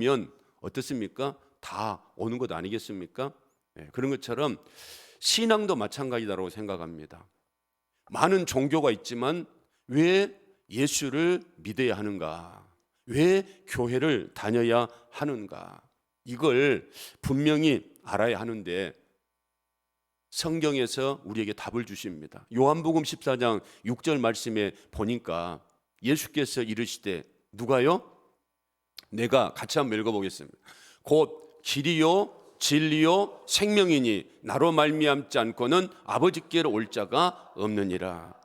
면 어떻습니까? 다 오는 것 아니겠습니까? 그런 것처럼 신앙도 마찬가지다라고 생각합니다. 많은 종교가 있지만 왜 예수를 믿어야 하는가? 왜 교회를 다녀야 하는가? 이걸 분명히 알아야 하는데 성경에서 우리에게 답을 주십니다. 요한복음 14장 6절 말씀에 보니까 예수께서 이르시되 누가요? 내가 같이 한번 읽어보겠습니다. 곧 길이요 진리요 생명이니 나로 말미암지 않고는 아버지께로 올 자가 없느니라.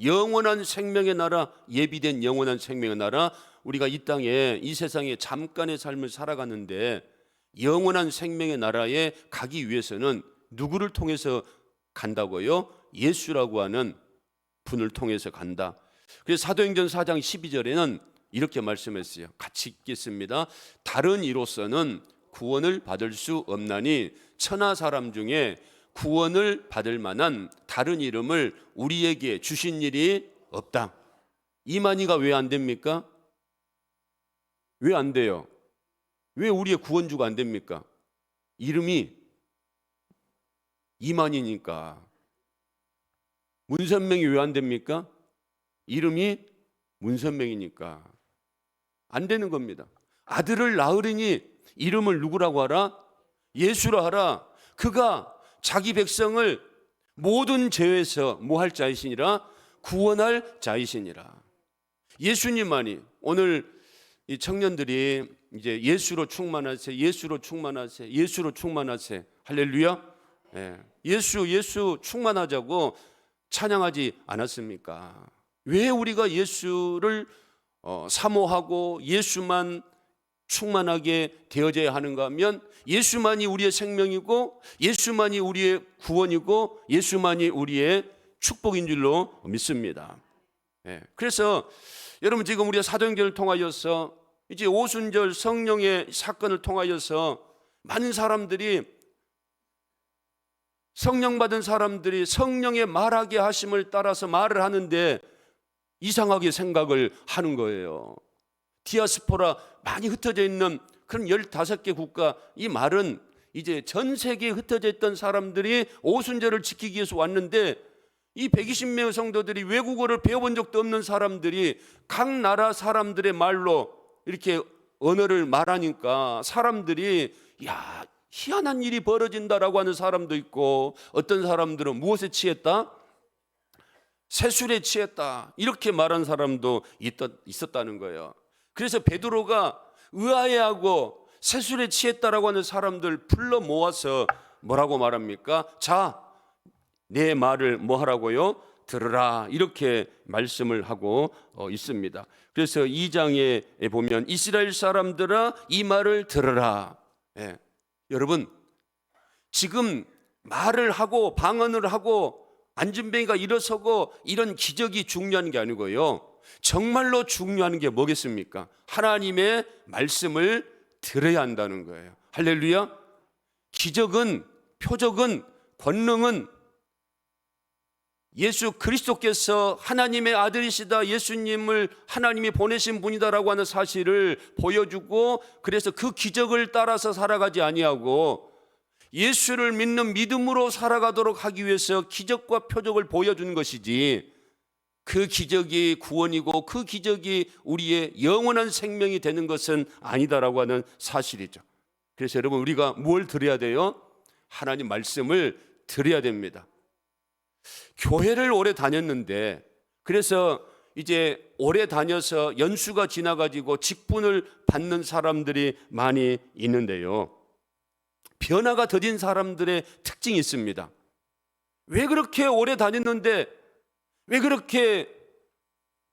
영원한 생명의 나라, 예비된 영원한 생명의 나라. 우리가 이 땅에 이 세상에 잠깐의 삶을 살아가는데 영원한 생명의 나라에 가기 위해서는 누구를 통해서 간다고요? 예수라고 하는 분을 통해서 간다. 그래서 사도행전 4장 12절에는 이렇게 말씀했어요. 같이 읽겠습니다. 다른 이로서는 구원을 받을 수 없나니 천하 사람 중에 구원을 받을 만한 다른 이름을 우리에게 주신 일이 없다. 이만희가 왜 안 됩니까? 왜 안 돼요? 왜 우리의 구원주가 안 됩니까? 이름이 이만희니까. 문선명이 왜 안 됩니까? 이름이 문선명이니까 안 되는 겁니다. 아들을 낳으리니 이름을 누구라고 하라? 예수라 하라. 그가 자기 백성을 모든 죄에서 뭐 할 자이시니라? 구원할 자이시니라. 예수님만이. 오늘 이 청년들이 이제 예수로 충만하세, 예수로 충만하세, 예수로 충만하세. 할렐루야. 예수 충만하자고 찬양하지 않았습니까? 왜 우리가 예수를 사모하고 예수만 충만하게 되어져야 하는가 하면 예수만이 우리의 생명이고 예수만이 우리의 구원이고 예수만이 우리의 축복인 줄로 믿습니다. 그래서 여러분 지금 우리가 사도행전을 통하여서 이제 오순절 성령의 사건을 통하여서 많은 사람들이 성령 받은 사람들이 성령의 말하게 하심을 따라서 말을 하는데 이상하게 생각을 하는 거예요. 디아스포라 많이 흩어져 있는 그런 15개 국가, 이 말은 이제 전 세계에 흩어져 있던 사람들이 오순절을 지키기 위해서 왔는데 이 120명의 성도들이 외국어를 배워본 적도 없는 사람들이 각 나라 사람들의 말로 이렇게 언어를 말하니까 사람들이 야, 희한한 일이 벌어진다라고 하는 사람도 있고 어떤 사람들은 무엇에 취했다? 세술에 취했다. 이렇게 말한 사람도 있었다는 거예요. 그래서 베드로가 의아해하고 세술에 취했다라고 하는 사람들 불러 모아서 뭐라고 말합니까? 자, 내 말을 뭐 하라고요? 들으라. 이렇게 말씀을 하고 있습니다. 그래서 2장에 보면 이스라엘 사람들아 이 말을 들으라. 여러분 지금 말을 하고 방언을 하고 안진뱅이가 일어서고 이런 기적이 중요한 게 아니고요. 정말로 중요한 게 뭐겠습니까? 하나님의 말씀을 들어야 한다는 거예요. 할렐루야. 기적은, 표적은, 권능은 예수 그리스도께서 하나님의 아들이시다, 예수님을 하나님이 보내신 분이다라고 하는 사실을 보여주고, 그래서 그 기적을 따라서 살아가지 아니하고 예수를 믿는 믿음으로 살아가도록 하기 위해서 기적과 표적을 보여주는 것이지, 그 기적이 구원이고 그 기적이 우리의 영원한 생명이 되는 것은 아니다라고 하는 사실이죠. 그래서 여러분 우리가 뭘 들어야 돼요? 하나님 말씀을 들어야 됩니다. 교회를 오래 다녔는데, 그래서 이제 오래 다녀서 연수가 지나가지고 직분을 받는 사람들이 많이 있는데요, 변화가 더딘 사람들의 특징이 있습니다. 왜 그렇게 오래 다녔는데 왜 그렇게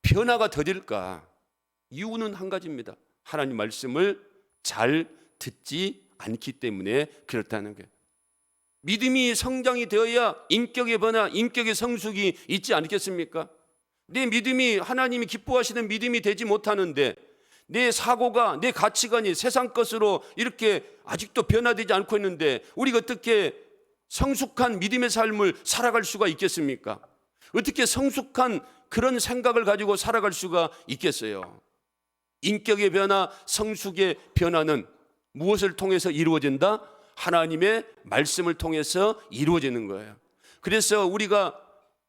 변화가 더딜까? 이유는 한 가지입니다. 하나님 말씀을 잘 듣지 않기 때문에 그렇다는 거예요. 믿음이 성장이 되어야 인격의 변화, 인격의 성숙이 있지 않겠습니까? 내 믿음이 하나님이 기뻐하시는 믿음이 되지 못하는데 내 사고가, 내 가치관이 세상 것으로 이렇게 아직도 변화되지 않고 있는데 우리가 어떻게 성숙한 믿음의 삶을 살아갈 수가 있겠습니까? 어떻게 성숙한 그런 생각을 가지고 살아갈 수가 있겠어요? 인격의 변화, 성숙의 변화는 무엇을 통해서 이루어진다? 하나님의 말씀을 통해서 이루어지는 거예요. 그래서 우리가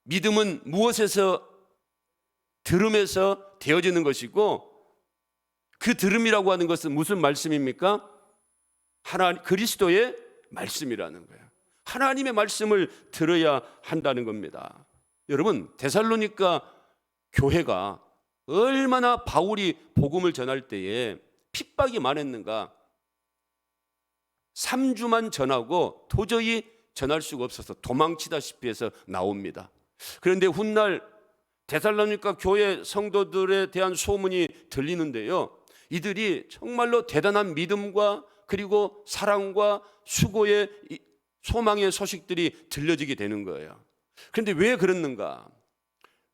믿음은 무엇에서? 들음에서 되어지는 것이고, 그 들음이라고 하는 것은 무슨 말씀입니까? 그리스도의 말씀이라는 거예요. 하나님의 말씀을 들어야 한다는 겁니다. 여러분, 데살로니가 교회가 얼마나 바울이 복음을 전할 때에 핍박이 많았는가. 3주만 전하고 도저히 전할 수가 없어서 도망치다시피 해서 나옵니다. 그런데 훗날 데살로니가 교회 성도들에 대한 소문이 들리는데요, 이들이 정말로 대단한 믿음과 그리고 사랑과 수고의 소망의 소식들이 들려지게 되는 거예요. 그런데 왜 그랬는가?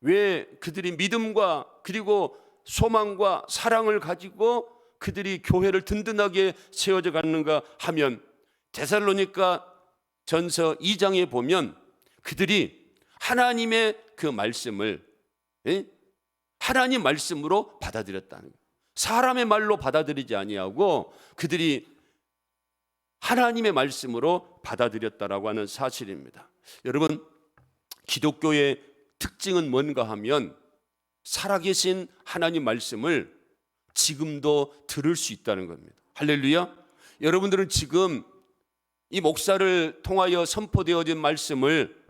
왜 그들이 믿음과 그리고 소망과 사랑을 가지고 그들이 교회를 든든하게 세워져 갔는가 하면, 데살로니가 전서 2장에 보면 그들이 하나님의 그 말씀을 하나님 말씀으로 받아들였다는 거예요. 사람의 말로 받아들이지 아니하고 그들이 하나님의 말씀으로 받아들였다라고 하는 사실입니다. 여러분, 기독교의 특징은 뭔가 하면 살아계신 하나님 말씀을 지금도 들을 수 있다는 겁니다. 할렐루야. 여러분들은 지금 이 목사를 통하여 선포되어진 말씀을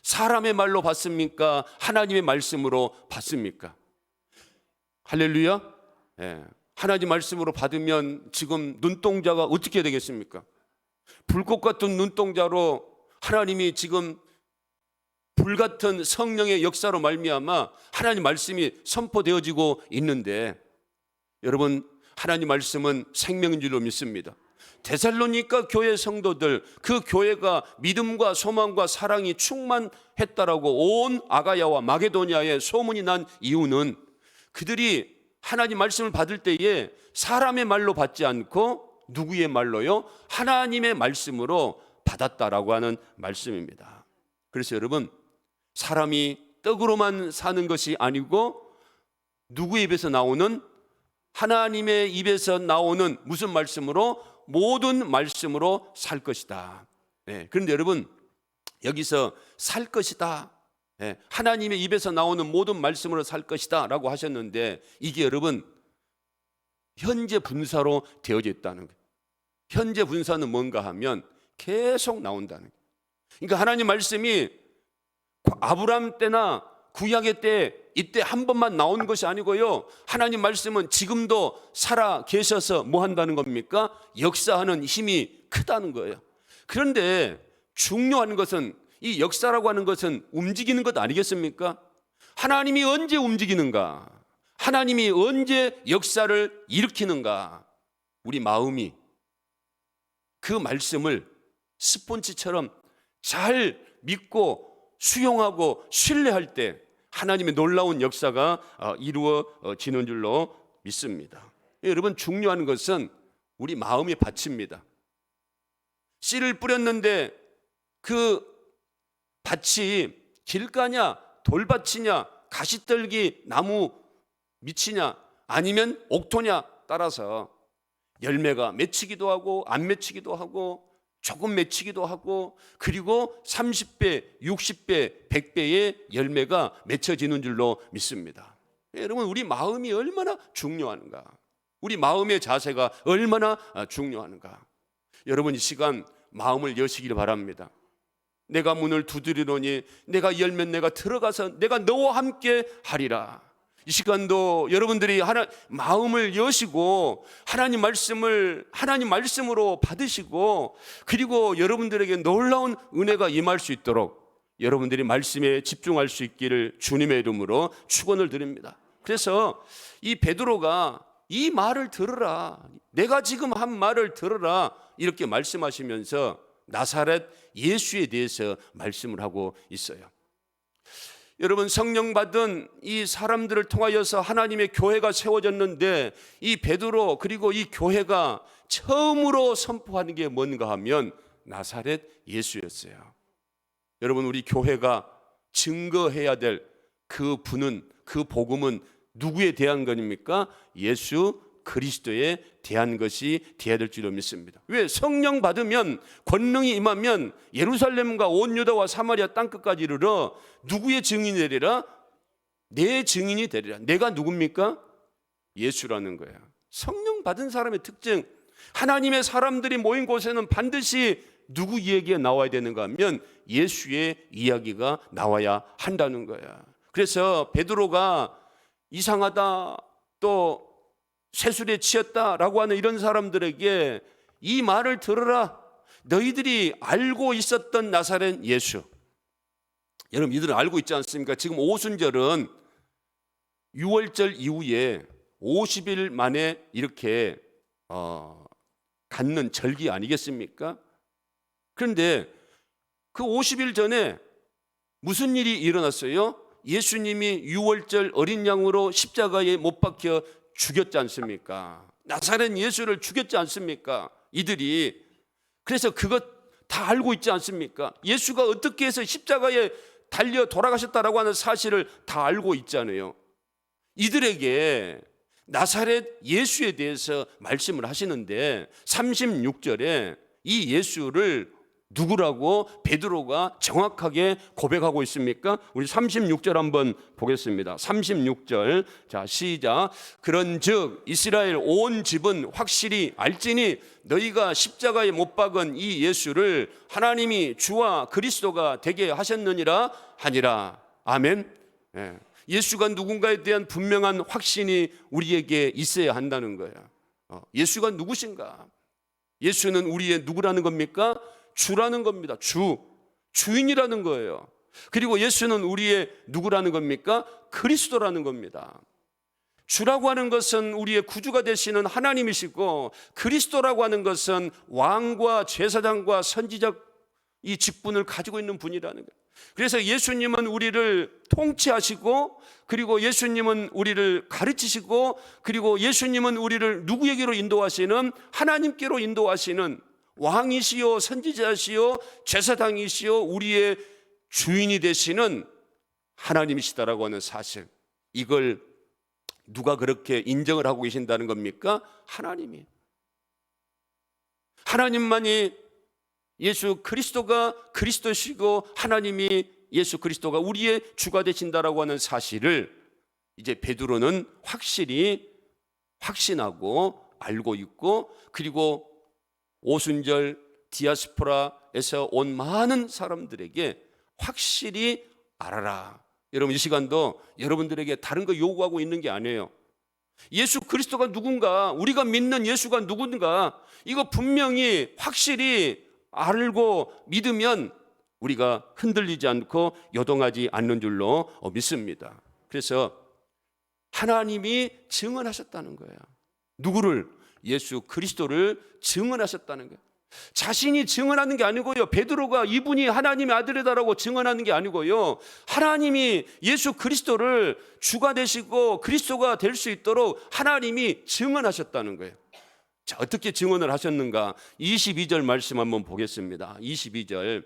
사람의 말로 받습니까? 하나님의 말씀으로 받습니까? 할렐루야. 예. 하나님 말씀으로 받으면 지금 눈동자가 어떻게 되겠습니까? 불꽃 같은 눈동자로 하나님이 지금 불같은 성령의 역사로 말미암아 하나님 말씀이 선포되어지고 있는데, 여러분, 하나님 말씀은 생명인 줄로 믿습니다. 데살로니가 교회 성도들, 그 교회가 믿음과 소망과 사랑이 충만했다라고 온 아가야와 마게도냐에 소문이 난 이유는 그들이 하나님 말씀을 받을 때에 사람의 말로 받지 않고 누구의 말로요? 하나님의 말씀으로 받았다라고 하는 말씀입니다. 그래서 여러분, 사람이 떡으로만 사는 것이 아니고 누구의 입에서 나오는? 하나님의 입에서 나오는 무슨 말씀으로? 모든 말씀으로 살 것이다. 네. 그런데 여러분, 여기서 살 것이다, 네, 하나님의 입에서 나오는 모든 말씀으로 살 것이다 라고 하셨는데, 이게 여러분 현재 분사로 되어져 있다는 거예요. 현재 분사는 뭔가 하면 계속 나온다는 거예요. 그러니까 하나님 말씀이 아브라함 때나 구약의 때 이때 한 번만 나온 것이 아니고요, 하나님 말씀은 지금도 살아 계셔서 뭐 한다는 겁니까? 역사하는 힘이 크다는 거예요. 그런데 중요한 것은 이 역사라고 하는 것은 움직이는 것 아니겠습니까? 하나님이 언제 움직이는가? 하나님이 언제 역사를 일으키는가? 우리 마음이 그 말씀을 스폰지처럼 잘 믿고 수용하고 신뢰할 때 하나님의 놀라운 역사가 이루어지는 줄로 믿습니다. 여러분, 중요한 것은 우리 마음의 밭입니다. 씨를 뿌렸는데 그 밭이 길가냐 돌밭이냐 가시떨기 나무 밑이냐 아니면 옥토냐 따라서 열매가 맺히기도 하고 안 맺히기도 하고 조금 맺히기도 하고, 그리고 30배, 60배, 100배의 열매가 맺혀지는 줄로 믿습니다. 여러분, 우리 마음이 얼마나 중요한가? 우리 마음의 자세가 얼마나 중요한가? 여러분, 이 시간 마음을 여시길 바랍니다. 내가 문을 두드리노니 내가 열면 내가 들어가서 내가 너와 함께 하리라. 이 시간도 여러분들이 마음을 여시고 하나님 말씀으로 받으시고, 그리고 여러분들에게 놀라운 은혜가 임할 수 있도록 여러분들이 말씀에 집중할 수 있기를 주님의 이름으로 축원을 드립니다. 그래서 이 베드로가 이 말을 들으라, 내가 지금 한 말을 들으라, 이렇게 말씀하시면서 나사렛 예수에 대해서 말씀을 하고 있어요. 여러분, 성령 받은 이 사람들을 통하여서 하나님의 교회가 세워졌는데, 이 베드로 그리고 이 교회가 처음으로 선포하는 게 뭔가 하면 나사렛 예수였어요. 여러분, 우리 교회가 증거해야 될 그 분은, 그 복음은 누구에 대한 것입니까? 예수 그리스도에 대한 것이 되어야 될 줄로 믿습니다. 왜? 성령 받으면, 권능이 임하면 예루살렘과 온 유다와 사마리아 땅끝까지 이르러 누구의 증인이 되리라? 내 증인이 되리라. 내가 누굽니까? 예수라는 거야. 성령 받은 사람의 특징, 하나님의 사람들이 모인 곳에는 반드시 누구 이야기가 나와야 되는가 하면 예수의 이야기가 나와야 한다는 거야. 그래서 베드로가 이상하다, 또 쇠술에 취했다라고 하는 이런 사람들에게 이 말을 들으라. 너희들이 알고 있었던 나사렛 예수. 여러분, 이들은 알고 있지 않습니까? 지금 오순절은 6월절 이후에 50일 만에 이렇게 갖는 절기 아니겠습니까? 그런데 그 50일 전에 무슨 일이 일어났어요? 예수님이 6월절 어린 양으로 십자가에 못 박혀 죽였지 않습니까? 나사렛 예수를 죽였지 않습니까? 이들이. 그래서 그것 다 알고 있지 않습니까? 예수가 어떻게 해서 십자가에 달려 돌아가셨다라고 하는 사실을 다 알고 있잖아요. 이들에게 나사렛 예수에 대해서 말씀을 하시는데 36절에 이 예수를 누구라고 베드로가 정확하게 고백하고 있습니까? 우리 36절 한번 보겠습니다. 36절. 자, 시작. 그런즉 이스라엘 온 집은 확실히 알지니 너희가 십자가에 못 박은 이 예수를 하나님이 주와 그리스도가 되게 하셨느니라 하니라. 아멘. 예. 예수가 누군가에 대한 분명한 확신이 우리에게 있어야 한다는 거예요. 예수가 누구신가? 예수는 우리의 누구라는 겁니까? 주라는 겁니다. 주인이라는 거예요. 그리고 예수는 우리의 누구라는 겁니까? 그리스도라는 겁니다. 주라고 하는 것은 우리의 구주가 되시는 하나님이시고, 그리스도라고 하는 것은 왕과 제사장과 선지자 이 직분을 가지고 있는 분이라는 거예요. 그래서 예수님은 우리를 통치하시고, 그리고 예수님은 우리를 가르치시고, 그리고 예수님은 우리를 누구에게로 인도하시는? 하나님께로 인도하시는 왕이시요 선지자시요 제사장이시요 우리의 주인이 되시는 하나님이시다라고 하는 사실, 이걸 누가 그렇게 인정을 하고 계신다는 겁니까? 하나님이. 하나님만이 예수 그리스도가 그리스도시고 하나님이 예수 그리스도가 우리의 주가 되신다라고 하는 사실을 이제 베드로는 확실히 확신하고 알고 있고, 그리고 오순절 디아스포라에서 온 많은 사람들에게 확실히 알아라. 여러분, 이 시간도 여러분들에게 다른 거 요구하고 있는 게 아니에요. 예수 그리스도가 누군가, 우리가 믿는 예수가 누군가, 이거 분명히 확실히 알고 믿으면 우리가 흔들리지 않고 요동하지 않는 줄로 믿습니다. 그래서 하나님이 증언하셨다는 거예요. 누구를? 예수 그리스도를 증언하셨다는 거예요. 자신이 증언하는 게 아니고요, 베드로가 이분이 하나님의 아들이다라고 증언하는 게 아니고요, 하나님이 예수 그리스도를 주가 되시고 그리스도가 될 수 있도록 하나님이 증언하셨다는 거예요. 자, 어떻게 증언을 하셨는가? 22절 말씀 한번 보겠습니다. 22절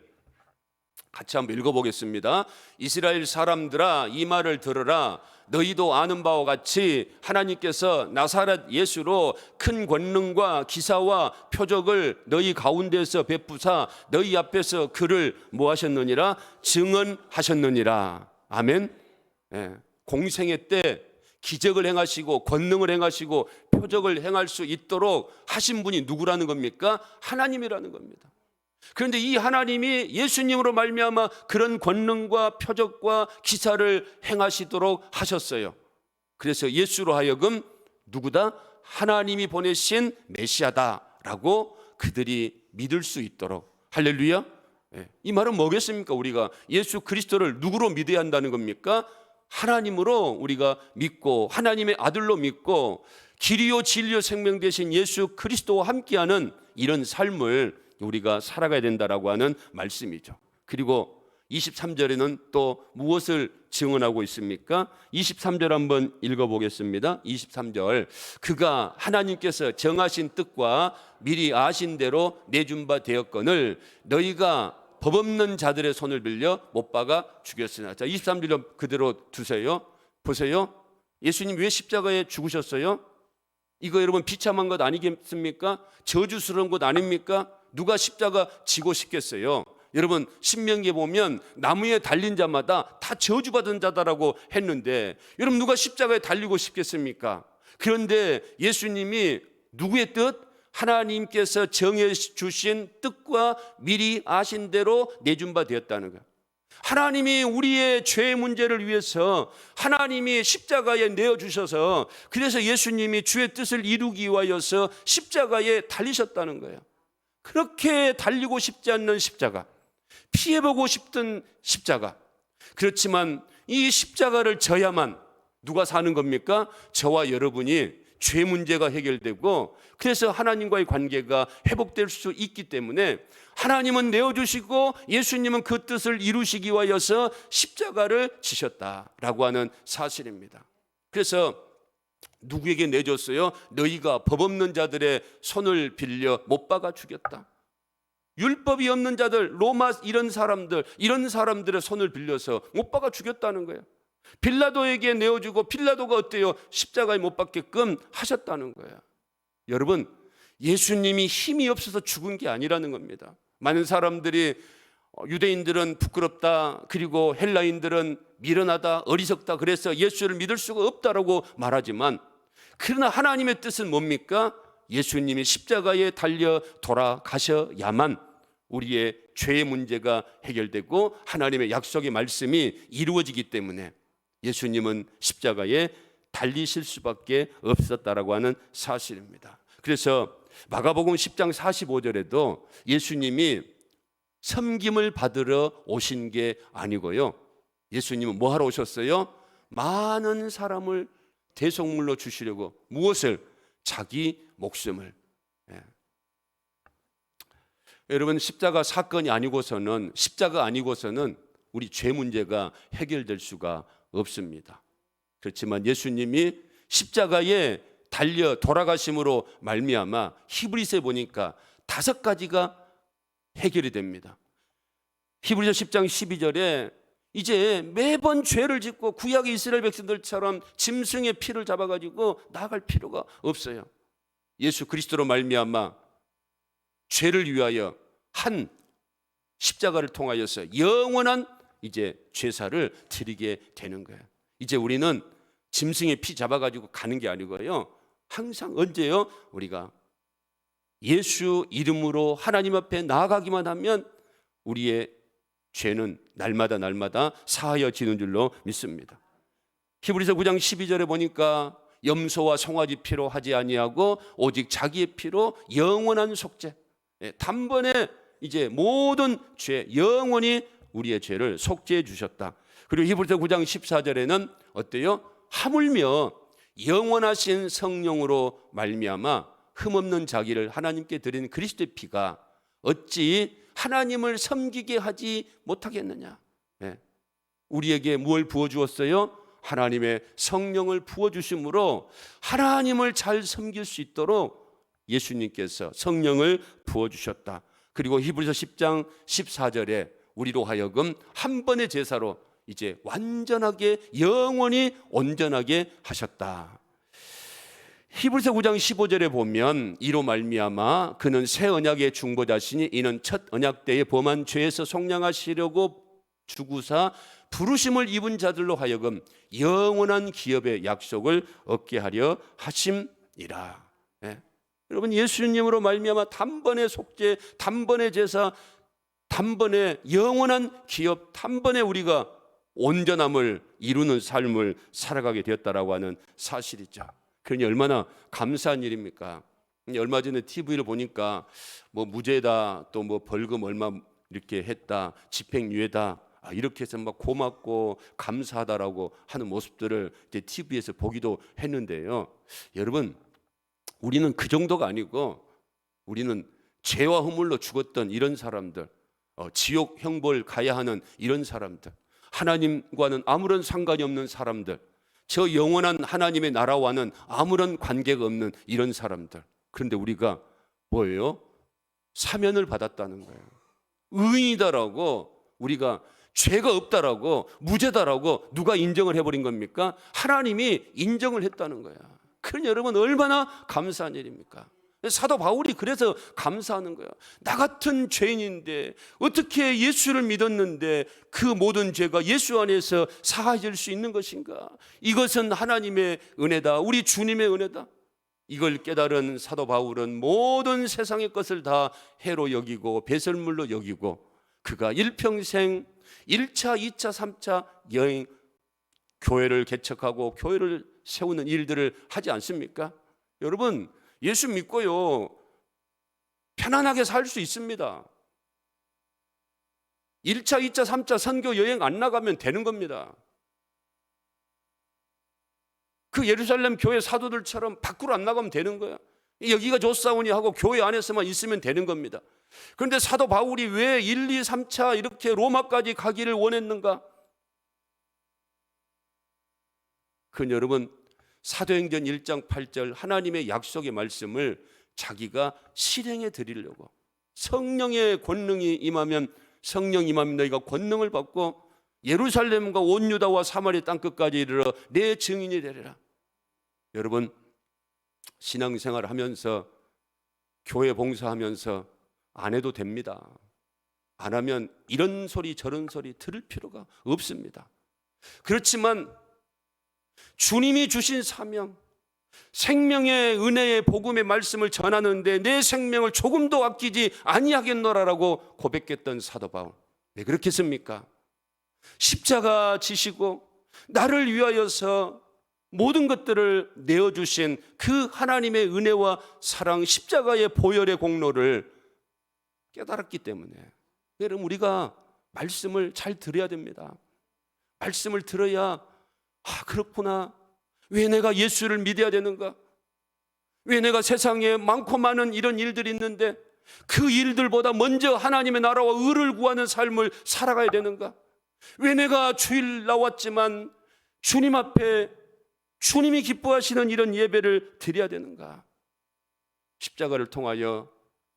같이 한번 읽어보겠습니다. 이스라엘 사람들아, 이 말을 들으라. 너희도 아는 바와 같이 하나님께서 나사렛 예수로 큰 권능과 기사와 표적을 너희 가운데서 베푸사 너희 앞에서 그를 뭐 하셨느니라? 증언하셨느니라. 아멘. 예. 공생애 때 기적을 행하시고 권능을 행하시고 표적을 행할 수 있도록 하신 분이 누구라는 겁니까? 하나님이라는 겁니다. 그런데 이 하나님이 예수님으로 말미암아 그런 권능과 표적과 기사를 행하시도록 하셨어요. 그래서 예수로 하여금 누구다? 하나님이 보내신 메시아다라고 그들이 믿을 수 있도록. 할렐루야. 이 말은 뭐겠습니까? 우리가 예수 그리스도를 누구로 믿어야 한다는 겁니까? 하나님으로 우리가 믿고, 하나님의 아들로 믿고, 길이요 진리요 생명 되신 예수 그리스도와 함께하는 이런 삶을 우리가 살아가야 된다라고 하는 말씀이죠. 그리고 23절에는 또 무엇을 증언하고 있습니까? 23절 한번 읽어보겠습니다. 23절. 그가 하나님께서 정하신 뜻과 미리 아신 대로 내준 바 되었거늘 너희가 법 없는 자들의 손을 빌려 못 박아 죽였으나. 자, 23절 그대로 두세요. 보세요. 예수님 왜 십자가에 죽으셨어요? 이거 여러분 비참한 것 아니겠습니까? 저주스러운 것 아닙니까? 누가 십자가 지고 싶겠어요? 여러분 신명기에 보면 나무에 달린 자마다 다 저주받은 자다라고 했는데 여러분 누가 십자가에 달리고 싶겠습니까? 그런데 예수님이 누구의 뜻? 하나님께서 정해 주신 뜻과 미리 아신 대로 내준 바 되었다는 거예요. 하나님이 우리의 죄 문제를 위해서 하나님이 십자가에 내어주셔서 그래서 예수님이 주의 뜻을 이루기 위하여서 십자가에 달리셨다는 거예요. 그렇게 달리고 싶지 않는 십자가, 피해보고 싶던 십자가. 그렇지만 이 십자가를 져야만 누가 사는 겁니까? 저와 여러분이 죄 문제가 해결되고 그래서 하나님과의 관계가 회복될 수 있기 때문에 하나님은 내어주시고 예수님은 그 뜻을 이루시기 위하여서 십자가를 지셨다라고 하는 사실입니다. 그래서 누구에게 내줬어요? 너희가 법 없는 자들의 손을 빌려 못 박아 죽였다. 율법이 없는 자들, 로마 이런 사람들의 손을 빌려서 못 박아 죽였다는 거예요. 빌라도에게 내어주고 빌라도가 어때요? 십자가에 못 박게끔 하셨다는 거예요. 여러분, 예수님이 힘이 없어서 죽은 게 아니라는 겁니다. 많은 사람들이 유대인들은 부끄럽다, 그리고 헬라인들은 미련하다, 어리석다, 그래서 예수를 믿을 수가 없다라고 말하지만, 그러나 하나님의 뜻은 뭡니까? 예수님이 십자가에 달려 돌아가셔야만 우리의 죄의 문제가 해결되고 하나님의 약속의 말씀이 이루어지기 때문에 예수님은 십자가에 달리실 수밖에 없었다라고 하는 사실입니다. 그래서 마가복음 10장 45절에도 예수님이 섬김을 받으러 오신 게 아니고요, 예수님은 뭐 하러 오셨어요? 많은 사람을 대속물로 주시려고. 무엇을? 자기 목숨을. 여러분, 십자가 사건이 아니고서는, 십자가 아니고서는 우리 죄 문제가 해결될 수가 없습니다. 그렇지만 예수님이 십자가에 달려 돌아가심으로 말미암아 히브리서에 보니까 5가지가 해결이 됩니다. 히브리서 10장 12절에 이제 매번 죄를 짓고 구약의 이스라엘 백성들처럼 짐승의 피를 잡아가지고 나아갈 필요가 없어요. 예수 그리스도로 말미암아 죄를 위하여 한 십자가를 통하여서 영원한 이제 제사를 드리게 되는 거예요. 이제 우리는 짐승의 피 잡아가지고 가는 게 아니고요, 항상 언제요? 우리가 예수 이름으로 하나님 앞에 나아가기만 하면 우리의 죄는 날마다 사하여지는 줄로 믿습니다. 히브리서 9장 12절에 보니까 염소와 송아지 피로 하지 아니하고 오직 자기의 피로 영원한 속죄, 단번에 이제 모든 죄, 영원히 우리의 죄를 속죄해 주셨다. 그리고 히브리서 9장 14절에는 어때요? 하물며 영원하신 성령으로 말미암아 흠없는 자기를 하나님께 드린 그리스도의 피가 어찌 하나님을 섬기게 하지 못하겠느냐. 우리에게 무엇을 부어주었어요? 하나님의 성령을 부어주심으로 하나님을 잘 섬길 수 있도록 예수님께서 성령을 부어주셨다. 그리고 히브리서 10장 14절에 우리로 하여금 한 번의 제사로 이제 완전하게 영원히 온전하게 하셨다. 히브리서 9장 15절에 보면 이로 말미암아 그는 새 언약의 중보자시니 이는 첫 언약 때에 범한 죄에서 속량하시려고 주구사 부르심을 입은 자들로 하여금 영원한 기업의 약속을 얻게 하려 하심이라. 여러분, 예수님으로 말미암아 단번에 속죄, 단번에 제사, 단번에 영원한 기업, 단번에 우리가 온전함을 이루는 삶을 살아가게 되었다라고 하는 사실이죠. 그러니 얼마나 감사한 일입니까? 얼마 전에 TV를 보니까 뭐 무죄다, 또 뭐 벌금 얼마 이렇게 했다, 집행유예다, 이렇게 해서 막 고맙고 감사하다라고 하는 모습들을 이제 TV에서 보기도 했는데요. 여러분, 우리는 그 정도가 아니고 우리는 죄와 허물로 죽었던 이런 사람들, 지옥 형벌 가야 하는 이런 사람들, 하나님과는 아무런 상관이 없는 사람들, 저 영원한 하나님의 나라와는 아무런 관계가 없는 이런 사람들. 그런데 우리가 뭐예요? 사면을 받았다는 거예요. 의인이다라고 우리가 죄가 없다라고, 무죄다라고 누가 인정을 해버린 겁니까? 하나님이 인정을 했다는 거야. 그러니 여러분 얼마나 감사한 일입니까? 사도 바울이 그래서 감사하는 거야. 나 같은 죄인인데 어떻게 예수를 믿었는데 그 모든 죄가 예수 안에서 사하질 수 있는 것인가? 이것은 하나님의 은혜다. 우리 주님의 은혜다. 이걸 깨달은 사도 바울은 모든 세상의 것을 다 해로 여기고 배설물로 여기고 그가 일평생 1차, 2차, 3차 여행 교회를 개척하고 교회를 세우는 일들을 하지 않습니까? 여러분 예수 믿고요 편안하게 살 수 있습니다. 1차, 2차, 3차 선교 여행 안 나가면 되는 겁니다. 그 예루살렘 교회 사도들처럼 밖으로 안 나가면 되는 거야. 여기가 좋사오니 하고 교회 안에서만 있으면 되는 겁니다. 그런데 사도 바울이 왜 1, 2, 3차 이렇게 로마까지 가기를 원했는가? 그건 여러분 사도행전 1장 8절 하나님의 약속의 말씀을 자기가 실행해 드리려고, 성령의 권능이 임하면 성령 임하면 너희가 권능을 받고 예루살렘과 온 유다와 사마리아 땅끝까지 이르러 내 증인이 되리라. 여러분 신앙생활 하면서 교회 봉사하면서 안 해도 됩니다. 안 하면 이런 소리 저런 소리 들을 필요가 없습니다. 그렇지만 주님이 주신 사명, 생명의 은혜의 복음의 말씀을 전하는데 내 생명을 조금도 아끼지 아니하겠노라라고 고백했던 사도 바울, 왜 그렇게 했습니까? 십자가 지시고 나를 위하여서 모든 것들을 내어주신 그 하나님의 은혜와 사랑, 십자가의 보혈의 공로를 깨달았기 때문에 여러분 우리가 말씀을 잘 들어야 됩니다. 말씀을 들어야 그렇구나. 왜 내가 예수를 믿어야 되는가? 왜 내가 세상에 많고 많은 이런 일들이 있는데 그 일들보다 먼저 하나님의 나라와 의를 구하는 삶을 살아가야 되는가? 왜 내가 주일 나왔지만 주님 앞에 주님이 기뻐하시는 이런 예배를 드려야 되는가? 십자가를 통하여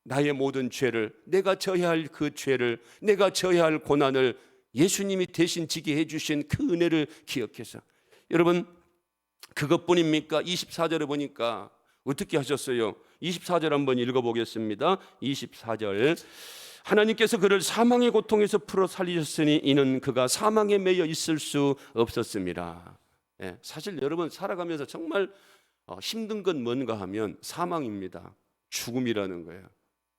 나의 모든 죄를, 내가 져야 할 그 죄를, 내가 져야 할 고난을 예수님이 대신 지게 해주신 그 은혜를 기억해서, 여러분 그것뿐입니까? 24절에 보니까 어떻게 하셨어요? 24절 한번 읽어보겠습니다. 24절 하나님께서 그를 사망의 고통에서 풀어 살리셨으니 이는 그가 사망에 매여 있을 수 없었습니다. 사실 여러분 살아가면서 정말 힘든 건 뭔가 하면 사망입니다. 죽음이라는 거예요.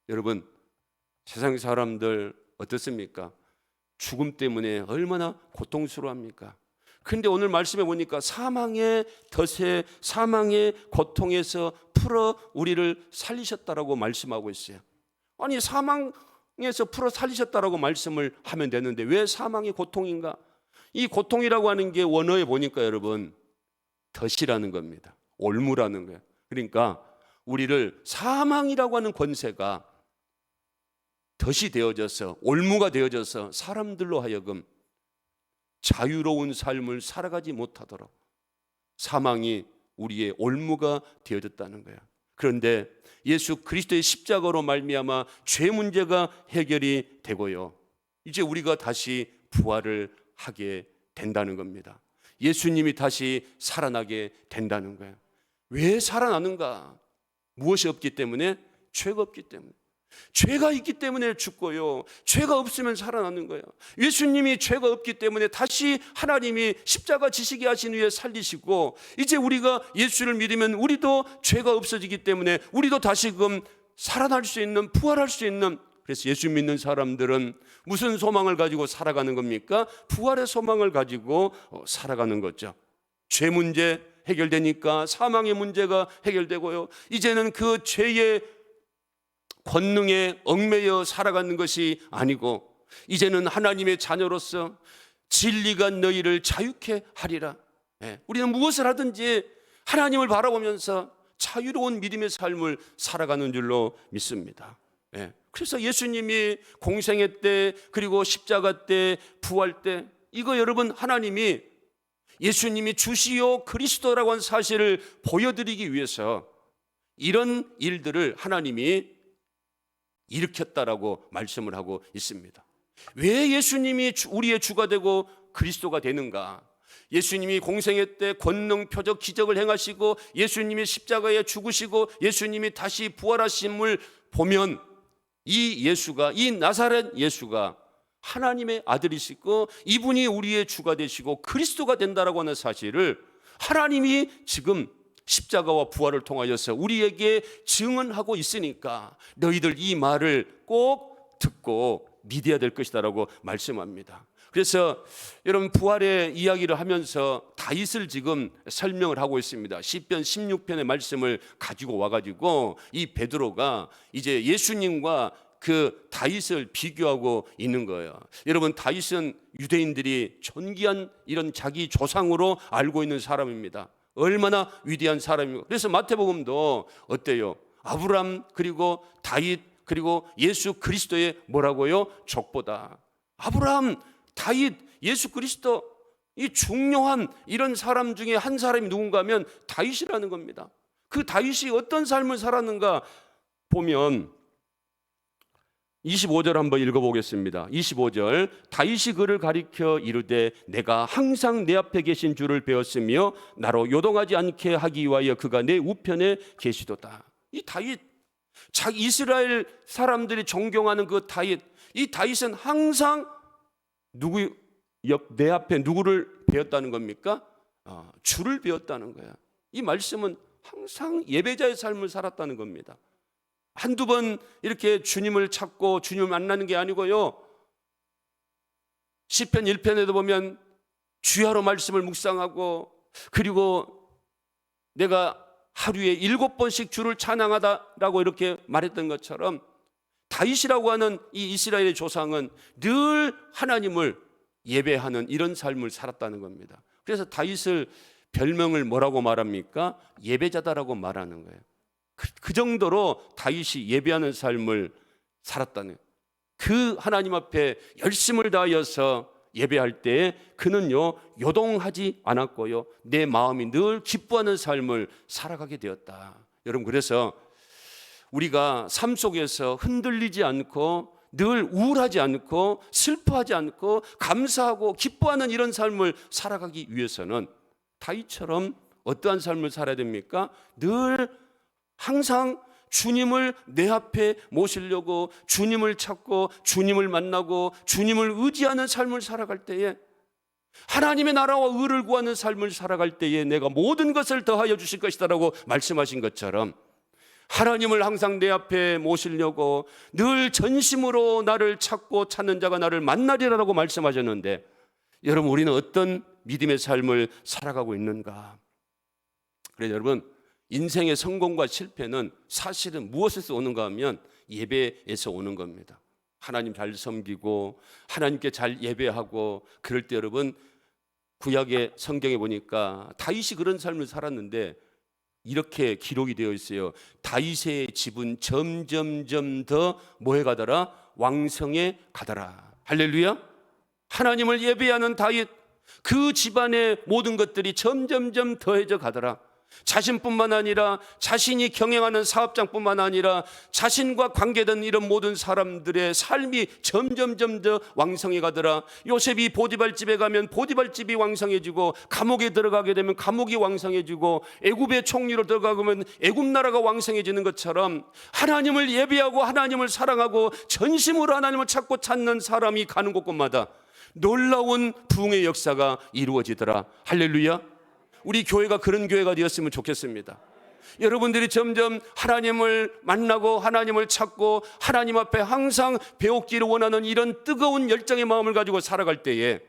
여러분 세상 사람들 어떻습니까? 죽음 때문에 얼마나 고통스러워합니까? 그런데 오늘 말씀에 보니까 사망의 덫에, 사망의 고통에서 풀어 우리를 살리셨다라고 말씀하고 있어요. 아니 사망에서 풀어 살리셨다라고 말씀을 하면 되는데 왜 사망의 고통인가? 이 고통이라고 하는 게 원어에 보니까 여러분 덫이라는 겁니다. 올무라는 거예요. 그러니까 우리를 사망이라고 하는 권세가 덫이 되어져서, 올무가 되어져서 사람들로 하여금 자유로운 삶을 살아가지 못하도록 사망이 우리의 올무가 되어졌다는 거야. 그런데 예수 그리스도의 십자가로 말미암아 죄 문제가 해결이 되고요, 이제 우리가 다시 부활을 하게 된다는 겁니다. 예수님이 다시 살아나게 된다는 거예요. 왜 살아나는가? 무엇이 없기 때문에? 죄가 없기 때문에. 죄가 있기 때문에 죽고요, 죄가 없으면 살아나는 거예요. 예수님이 죄가 없기 때문에 다시 하나님이 십자가 지시게 하신 후에 살리시고, 이제 우리가 예수를 믿으면 우리도 죄가 없어지기 때문에 우리도 다시금 살아날 수 있는, 부활할 수 있는, 그래서 예수 믿는 사람들은 무슨 소망을 가지고 살아가는 겁니까? 부활의 소망을 가지고 살아가는 거죠. 죄 문제 해결되니까 사망의 문제가 해결되고요, 이제는 그 죄의 권능에 얽매여 살아가는 것이 아니고 이제는 하나님의 자녀로서 진리가 너희를 자유케 하리라. 우리는 무엇을 하든지 하나님을 바라보면서 자유로운 믿음의 삶을 살아가는 줄로 믿습니다. 그래서 예수님이 공생애 때, 그리고 십자가 때, 부활 때, 이거 여러분 하나님이 예수님이 주시오 그리스도라고 하는 사실을 보여드리기 위해서 이런 일들을 하나님이 일으켰다라고 말씀을 하고 있습니다. 왜 예수님이 우리의 주가 되고 그리스도가 되는가? 예수님이 공생애 때 권능, 표적, 기적을 행하시고 예수님이 십자가에 죽으시고 예수님이 다시 부활하심을 보면 이 예수가, 이 나사렛 예수가 하나님의 아들이시고 이분이 우리의 주가 되시고 그리스도가 된다라고 하는 사실을 하나님이 지금 십자가와 부활을 통하여서 우리에게 증언하고 있으니까 너희들 이 말을 꼭 듣고 믿어야 될 것이다라고 말씀합니다. 그래서 여러분 부활의 이야기를 하면서 다윗을 지금 설명을 하고 있습니다. 시편 16편의 말씀을 가지고 와가지고 이 베드로가 이제 예수님과 그 다윗을 비교하고 있는 거예요. 여러분 다윗은 유대인들이 존귀한 이런 자기 조상으로 알고 있는 사람입니다. 얼마나 위대한 사람이고, 그래서 마태복음도 어때요? 아브람 그리고 다윗 그리고 예수 그리스도의 뭐라고요? 족보다. 아브람, 다윗, 예수 그리스도, 이 중요한 이런 사람 중에 한 사람이 누군가 하면 다윗이라는 겁니다. 그 다윗이 어떤 삶을 살았는가 보면 25절 한번 읽어보겠습니다. 25절, 다윗이 그를 가리켜 이르되 내가 항상 내 앞에 계신 주를 배웠으며 나로 요동하지 않게 하기 위하여 그가 내 우편에 계시도다. 이 다윗, 자기 이스라엘 사람들이 존경하는 그 다윗, 이 다윗은 항상 내 앞에 누구를 배웠다는 겁니까? 주를 배웠다는 거야. 이 말씀은 항상 예배자의 삶을 살았다는 겁니다. 한두 번 이렇게 주님을 찾고 주님을 만나는 게 아니고요, 시편 1편에도 보면 주야로 말씀을 묵상하고, 그리고 내가 하루에 7번씩 주를 찬양하다라고 이렇게 말했던 것처럼 다윗이라고 하는 이 이스라엘의 조상은 늘 하나님을 예배하는 이런 삶을 살았다는 겁니다. 그래서 다윗을 별명을 뭐라고 말합니까? 예배자다라고 말하는 거예요. 그 정도로 다윗이 예배하는 삶을 살았다는, 그 하나님 앞에 열심을 다하여서 예배할 때 그는요 요동하지 않았고요, 내 마음이 늘 기뻐하는 삶을 살아가게 되었다. 여러분, 그래서 우리가 삶 속에서 흔들리지 않고 늘 우울하지 않고 슬퍼하지 않고 감사하고 기뻐하는 이런 삶을 살아가기 위해서는 다윗처럼 어떠한 삶을 살아야 됩니까? 늘 항상 주님을 내 앞에 모시려고, 주님을 찾고 주님을 만나고 주님을 의지하는 삶을 살아갈 때에, 하나님의 나라와 의를 구하는 삶을 살아갈 때에 내가 모든 것을 더하여 주실 것이다라고 말씀하신 것처럼 하나님을 항상 내 앞에 모시려고 늘 전심으로 나를 찾고 찾는 자가 나를 만나리라고 말씀하셨는데, 여러분 우리는 어떤 믿음의 삶을 살아가고 있는가? 그래서 여러분, 인생의 성공과 실패는 사실은 무엇에서 오는가 하면 예배에서 오는 겁니다. 하나님 잘 섬기고 하나님께 잘 예배하고, 그럴 때 여러분 구약의 성경에 보니까 다윗이 그런 삶을 살았는데 이렇게 기록이 되어 있어요. 다윗의 집은 점점점 더 뭐해 가더라? 왕성해 가더라. 할렐루야. 하나님을 예배하는 다윗, 그 집안의 모든 것들이 점점점 더해져 가더라. 자신뿐만 아니라 자신이 경영하는 사업장뿐만 아니라 자신과 관계된 이런 모든 사람들의 삶이 점점점 더 왕성해 가더라. 요셉이 보디발 집에 가면 보디발 집이 왕성해지고, 감옥에 들어가게 되면 감옥이 왕성해지고, 애굽의 총리로 들어가면 애굽 나라가 왕성해지는 것처럼 하나님을 예배하고 하나님을 사랑하고 전심으로 하나님을 찾고 찾는 사람이 가는 곳곳마다 놀라운 부흥의 역사가 이루어지더라. 할렐루야. 우리 교회가 그런 교회가 되었으면 좋겠습니다. 여러분들이 점점 하나님을 만나고 하나님을 찾고 하나님 앞에 항상 배웠기를 원하는 이런 뜨거운 열정의 마음을 가지고 살아갈 때에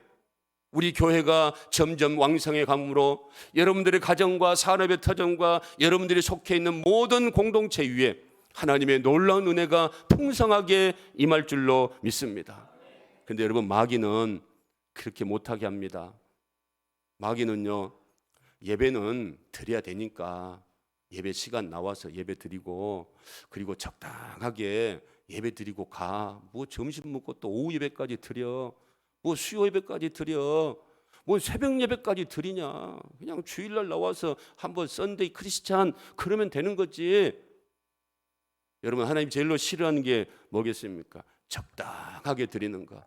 우리 교회가 점점 왕성해 감으로 여러분들의 가정과 산업의 터전과 여러분들이 속해 있는 모든 공동체 위에 하나님의 놀라운 은혜가 풍성하게 임할 줄로 믿습니다. 그런데 여러분, 마귀는 그렇게 못하게 합니다. 마귀는요, 예배는 드려야 되니까 예배 시간 나와서 예배 드리고, 그리고 적당하게 예배 드리고 가. 뭐 점심 먹고 또 오후 예배까지 드려, 뭐 수요 예배까지 드려, 뭐 새벽 예배까지 드리냐. 그냥 주일날 나와서 한번 썬데이 크리스찬 그러면 되는 거지. 여러분, 하나님 제일로 싫어하는 게 뭐겠습니까? 적당하게 드리는 거.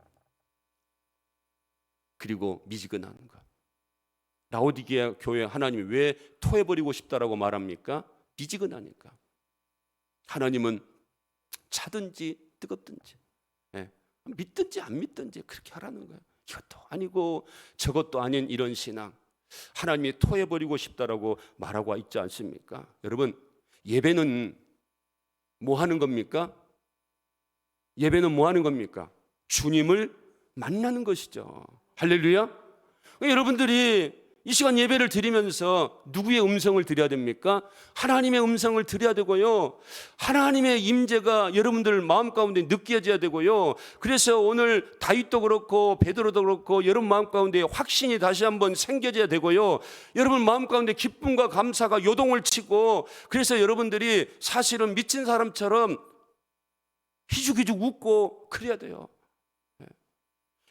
그리고 미지근한 것. 라오디게아 교회 하나님이 왜 토해버리고 싶다라고 말합니까? 미지근하니까. 하나님은 차든지 뜨겁든지, 믿든지 안 믿든지 그렇게 하라는 거예요. 이것도 아니고 저것도 아닌 이런 신앙, 하나님이 토해버리고 싶다라고 말하고 있지 않습니까? 여러분, 예배는 뭐 하는 겁니까? 예배는 뭐 하는 겁니까? 주님을 만나는 것이죠. 할렐루야. 여러분들이 이 시간 예배를 드리면서 누구의 음성을 드려야 됩니까? 하나님의 음성을 드려야 되고요, 하나님의 임재가 여러분들 마음 가운데 느껴져야 되고요. 그래서 오늘 다윗도 그렇고 베드로도 그렇고 여러분 마음 가운데 확신이 다시 한번 생겨져야 되고요, 여러분 마음 가운데 기쁨과 감사가 요동을 치고, 그래서 여러분들이 사실은 미친 사람처럼 희죽희죽 웃고 그래야 돼요.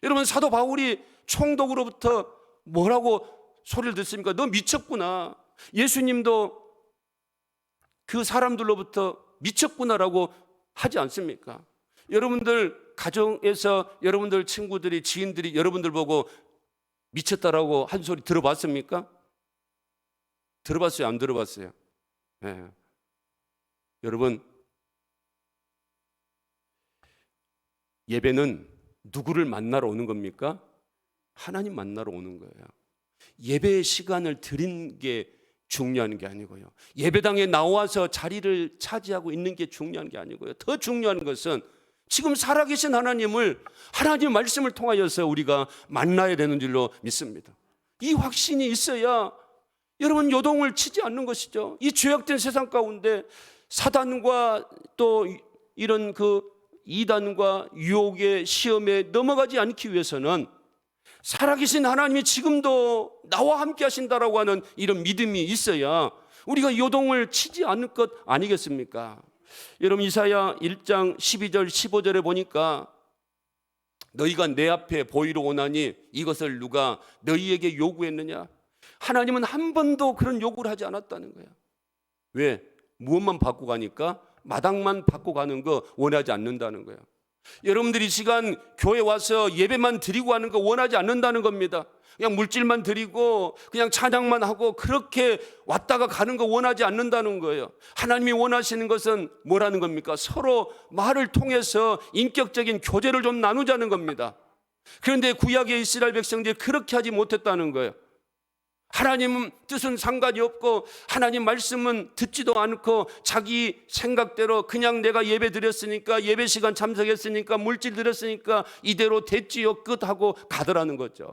여러분, 사도 바울이 총독으로부터 뭐라고 소리를 듣습니까? 너 미쳤구나. 예수님도 그 사람들로부터 미쳤구나라고 하지 않습니까? 여러분들 가정에서 여러분들 친구들이, 지인들이 여러분들 보고 미쳤다라고 한 소리 들어봤습니까? 들어봤어요? 안 들어봤어요? 네. 여러분, 예배는 누구를 만나러 오는 겁니까? 하나님 만나러 오는 거예요. 예배의 시간을 드린 게 중요한 게 아니고요, 예배당에 나와서 자리를 차지하고 있는 게 중요한 게 아니고요, 더 중요한 것은 지금 살아계신 하나님을, 하나님의 말씀을 통하여서 우리가 만나야 되는 줄로 믿습니다. 이 확신이 있어야 여러분 요동을 치지 않는 것이죠. 이 죄악된 세상 가운데 사단과 또 이런 그 이단과 유혹의 시험에 넘어가지 않기 위해서는 살아계신 하나님이 지금도 나와 함께 하신다라고 하는 이런 믿음이 있어야 우리가 요동을 치지 않을 것 아니겠습니까? 여러분, 이사야 1장 12절 15절에 보니까 너희가 내 앞에 보이러 오나니 이것을 누가 너희에게 요구했느냐? 하나님은 한 번도 그런 요구를 하지 않았다는 거야. 왜? 무엇만 받고 가니까? 마당만 받고 가는 거 원하지 않는다는 거야. 여러분들이 이 시간 교회 와서 예배만 드리고 하는 거 원하지 않는다는 겁니다. 그냥 물질만 드리고 그냥 찬양만 하고 그렇게 왔다가 가는 거 원하지 않는다는 거예요. 하나님이 원하시는 것은 뭐라는 겁니까? 서로 말을 통해서 인격적인 교제를 좀 나누자는 겁니다. 그런데 구약의 이스라엘 백성들이 그렇게 하지 못했다는 거예요. 하나님 뜻은 상관이 없고 하나님 말씀은 듣지도 않고 자기 생각대로 그냥 내가 예배 드렸으니까, 예배 시간 참석했으니까, 물질 드렸으니까 이대로 됐지요 끝하고 가더라는 거죠.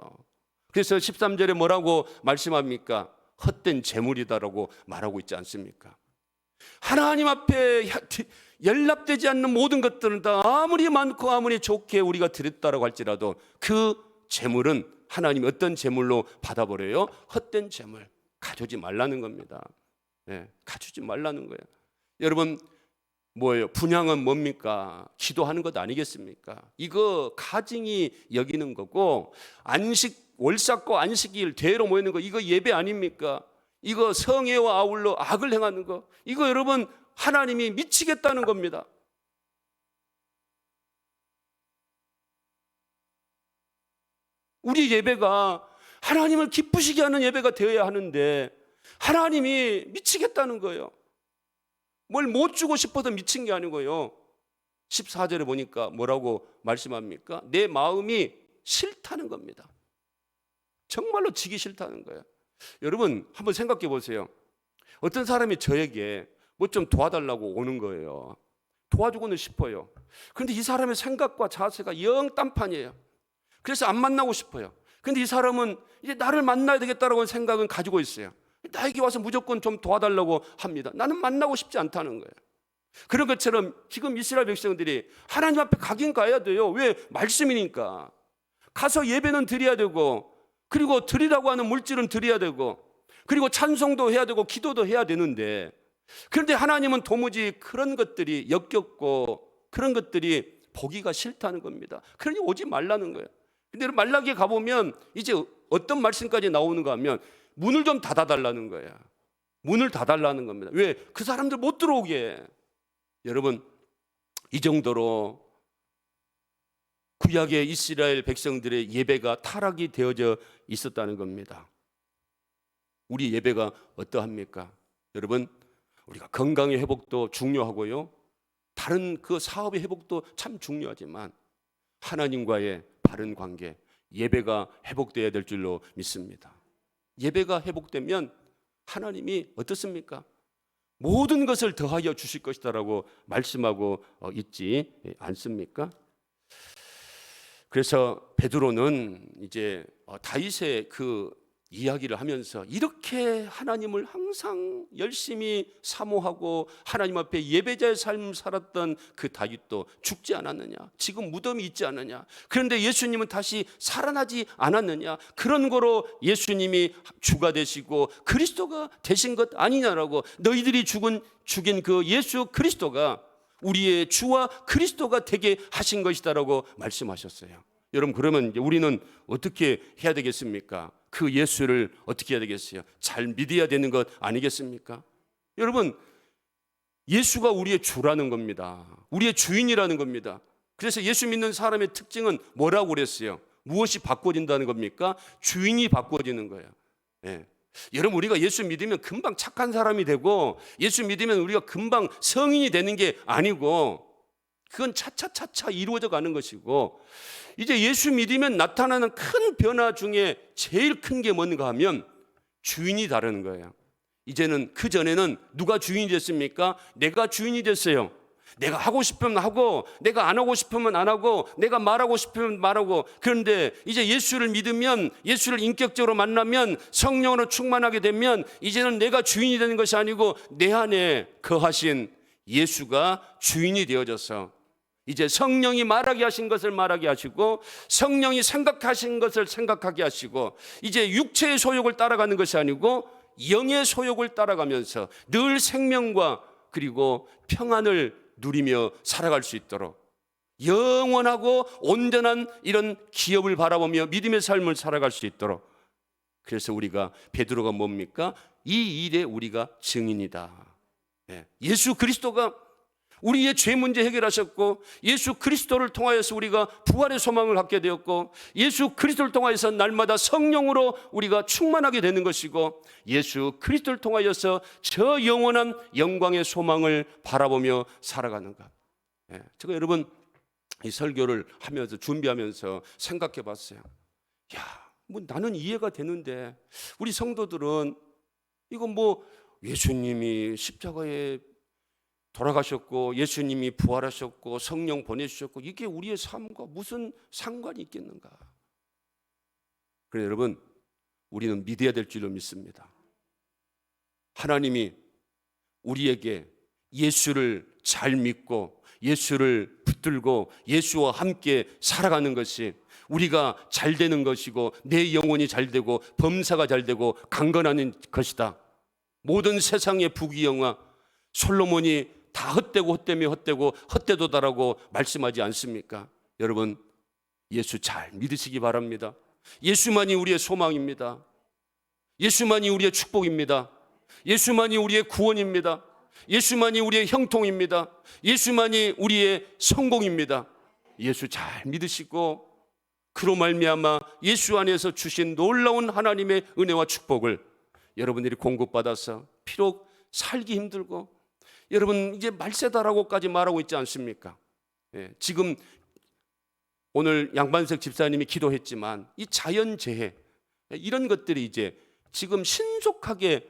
그래서 13절에 뭐라고 말씀합니까? 헛된 재물이다라고 말하고 있지 않습니까? 하나님 앞에 연락되지 않는 모든 것들은 다 아무리 많고 아무리 좋게 우리가 드렸다라고 할지라도 그 재물은 하나님이 어떤 재물로 받아버려요? 헛된 재물. 가져오지 말라는 겁니다. 가져오지 말라는 거예요. 여러분, 뭐예요? 분향은 뭡니까? 기도하는 것 아니겠습니까? 이거 가증이 여기는 거고, 안식, 월삭고 안식일 대회로 모이는 거, 이거 예배 아닙니까? 이거 성애와 아울러 악을 행하는 거, 이거 여러분 하나님이 미치겠다는 겁니다. 우리 예배가 하나님을 기쁘시게 하는 예배가 되어야 하는데 하나님이 미치겠다는 거예요. 뭘 못 주고 싶어서 미친 게 아니고요, 14절에 보니까 뭐라고 말씀합니까? 내 마음이 싫다는 겁니다. 정말로 지기 싫다는 거예요. 여러분 한번 생각해 보세요. 어떤 사람이 저에게 뭐 좀 도와달라고 오는 거예요. 도와주고는 싶어요. 그런데 이 사람의 생각과 자세가 영 딴판이에요. 그래서 안 만나고 싶어요. 근데 이 사람은 이제 나를 만나야 되겠다라고 하는 생각은 가지고 있어요. 나에게 와서 무조건 좀 도와달라고 합니다. 나는 만나고 싶지 않다는 거예요. 그런 것처럼 지금 이스라엘 백성들이 하나님 앞에 가긴 가야 돼요. 왜? 말씀이니까. 가서 예배는 드려야 되고, 그리고 드리라고 하는 물질은 드려야 되고, 그리고 찬송도 해야 되고 기도도 해야 되는데, 그런데 하나님은 도무지 그런 것들이 역겹고 그런 것들이 보기가 싫다는 겁니다. 그러니 오지 말라는 거예요. 근데 말라기에 가보면 이제 어떤 말씀까지 나오는가 하면 문을 좀 닫아달라는 거야. 문을 닫아달라는 겁니다. 왜? 그 사람들 못 들어오게. 여러분, 이 정도로 구약의 이스라엘 백성들의 예배가 타락이 되어져 있었다는 겁니다. 우리 예배가 어떠합니까? 여러분, 우리가 건강의 회복도 중요하고요, 다른 그 사업의 회복도 참 중요하지만 하나님과의 바른 관계, 예배가 회복되어야 될 줄로 믿습니다. 예배가 회복되면 하나님이 어떻습니까? 모든 것을 더하여 주실 것이다라고 말씀하고 있지 않습니까? 그래서 베드로는 이제 다윗의 그 이야기를 하면서 이렇게 하나님을 항상 열심히 사모하고 하나님 앞에 예배자의 삶을 살았던 그 다윗도 죽지 않았느냐? 지금 무덤이 있지 않느냐? 그런데 예수님은 다시 살아나지 않았느냐? 그런 거로 예수님이 주가 되시고 그리스도가 되신 것 아니냐라고, 너희들이 죽인 그 예수 그리스도가 우리의 주와 그리스도가 되게 하신 것이다라고 말씀하셨어요. 여러분, 그러면 이제 우리는 어떻게 해야 되겠습니까? 그 예수를 어떻게 해야 되겠어요? 잘 믿어야 되는 것 아니겠습니까? 여러분, 예수가 우리의 주라는 겁니다. 우리의 주인이라는 겁니다. 그래서 예수 믿는 사람의 특징은 뭐라고 그랬어요? 무엇이 바꿔진다는 겁니까? 주인이 바꿔지는 거예요. 예. 여러분, 우리가 예수 믿으면 금방 착한 사람이 되고 예수 믿으면 우리가 금방 성인이 되는 게 아니고, 그건 차차차차 이루어져 가는 것이고, 이제 예수 믿으면 나타나는 큰 변화 중에 제일 큰 게 뭔가 하면 주인이 다르는 거예요. 이제는, 그전에는 누가 주인이 됐습니까? 내가 주인이 됐어요. 내가 하고 싶으면 하고, 내가 안 하고 싶으면 안 하고, 내가 말하고 싶으면 말하고. 그런데 이제 예수를 믿으면, 예수를 인격적으로 만나면, 성령으로 충만하게 되면 이제는 내가 주인이 되는 것이 아니고 내 안에 거하신 예수가 주인이 되어져서 이제 성령이 말하게 하신 것을 말하게 하시고, 성령이 생각하신 것을 생각하게 하시고, 이제 육체의 소욕을 따라가는 것이 아니고 영의 소욕을 따라가면서 늘 생명과 그리고 평안을 누리며 살아갈 수 있도록 영원하고 온전한 이런 기업을 바라보며 믿음의 삶을 살아갈 수 있도록. 그래서 우리가, 베드로가 뭡니까? 이 일에 우리가 증인이다. 예수 그리스도가 우리의 죄 문제 해결하셨고, 예수 그리스도를 통하여서 우리가 부활의 소망을 갖게 되었고, 예수 그리스도를 통하여서 날마다 성령으로 우리가 충만하게 되는 것이고, 예수 그리스도를 통하여서 저 영원한 영광의 소망을 바라보며 살아가는 것. 제가 여러분, 이 설교를 하면서 준비하면서 생각해 봤어요. 뭐 나는 이해가 되는데 우리 성도들은 이거 뭐 예수님이 십자가에 돌아가셨고 예수님이 부활하셨고 성령 보내주셨고 이게 우리의 삶과 무슨 상관이 있겠는가? 그래서 여러분, 우리는 믿어야 될 줄로 믿습니다. 하나님이 우리에게 예수를 잘 믿고 예수를 붙들고 예수와 함께 살아가는 것이 우리가 잘 되는 것이고 내 영혼이 잘 되고 범사가 잘 되고 강건하는 것이다. 모든 세상의 부귀영화, 솔로몬이 다 헛되고 헛되며 헛되고 헛되도다라고 말씀하지 않습니까? 여러분, 예수 잘 믿으시기 바랍니다. 예수만이 우리의 소망입니다. 예수만이 우리의 축복입니다. 예수만이 우리의 구원입니다. 예수만이 우리의 형통입니다. 예수만이 우리의 성공입니다. 예수 잘 믿으시고 그로 말미암아 예수 안에서 주신 놀라운 하나님의 은혜와 축복을 여러분들이 공급받아서, 비록 살기 힘들고 여러분 이제 말세다라고까지 말하고 있지 않습니까? 지금 오늘 양반석 집사님이 기도했지만 이 자연재해 이런 것들이 이제 지금 신속하게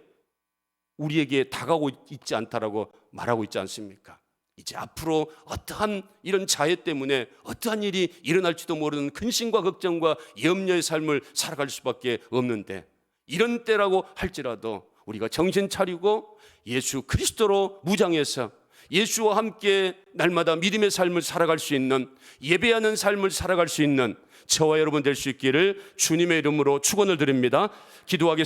우리에게 다가오고 있지 않다라고 말하고 있지 않습니까? 이제 앞으로 어떠한 이런 자해 때문에 어떠한 일이 일어날지도 모르는 근심과 걱정과 염려의 삶을 살아갈 수밖에 없는데, 이런 때라고 할지라도 우리가 정신 차리고 예수 그리스도로 무장해서 예수와 함께 날마다 믿음의 삶을 살아갈 수 있는, 예배하는 삶을 살아갈 수 있는 저와 여러분 될 수 있기를 주님의 이름으로 축원을 드립니다. 기도하겠습니다.